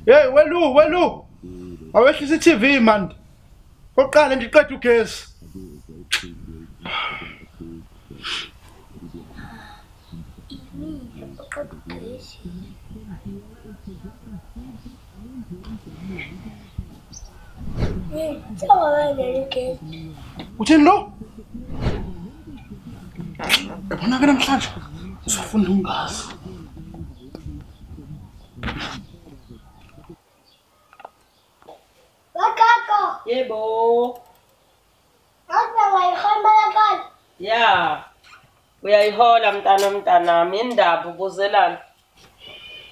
Hey, welu. Awehlisa i-TV man. Oqala ngiqeda ugesi. Uthini lo? Yabona ke namhlanje uzofunda ungazi. Bakako. Yebo. Asa wayikhona kana? Ya. Uyayihola mntanami indaba ubuzelana.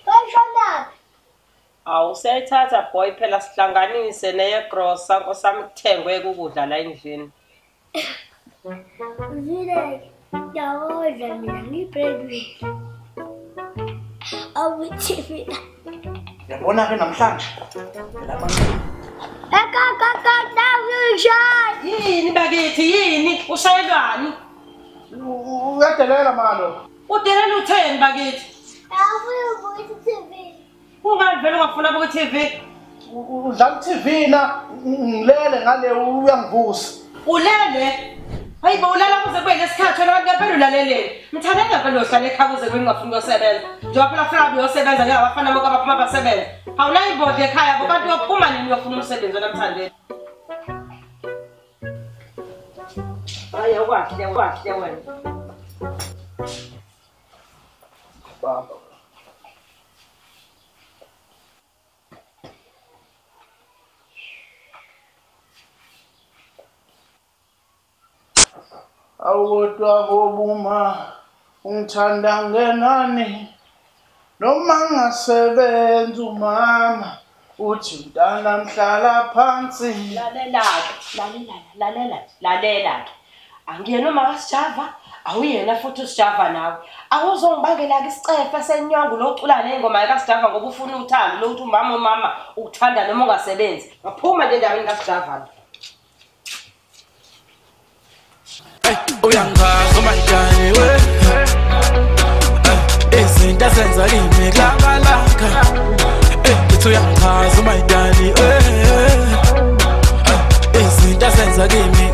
Kanjani? Awusayithatha boy phela sihlanganise neye grocer nkosami kuthengwe ukudla la endlini. Zile yawodla mina ngibreadwinner. Awuthi Yabona ke namhlanje. Kaka nawushay. Yini bakithi yini ushayelwani? Uyadelela malo. Udelela utheni bakithi? Awubuyi TV. Ungani vele ungafuna buku TV? Udlala i-TV na ngilele ngale uyangivusa. Ulele? Hayibo ulala kuze kube lesikhathi wena abantu ngempela ulaleleni. Mthanda ngempela uhlala ekhaya kuze kube ngingafuni ukuyosebenza. Njengoba phela funa uyosebenza ngeke abafana bonke abaphuma basebenza. Awunayo ibodle ekhaya bo kanti uyophuma nini uyofuna umsebenzi wena Mthandeni? Hayi ukwahle wena. Baba. Awodwa bobuma ungithanda ngenani noma ngasebenza umama uthi mntana mhlala phansi. Lalela. Angiyena uma kasijava, awuyena futhi usijava nawe. Awuzongibangela ke isicefe senyongo locula nengoma yakasijava ngoba ufuna uthando lokuthi umama ukuthanda noma ungasebenzi. Ngaphuma nje endaweni kasijava. Uyangazi umayidani we izinto asenza kimi kulamalanga ngithi uyangazi umayidani we izinto asenza kimi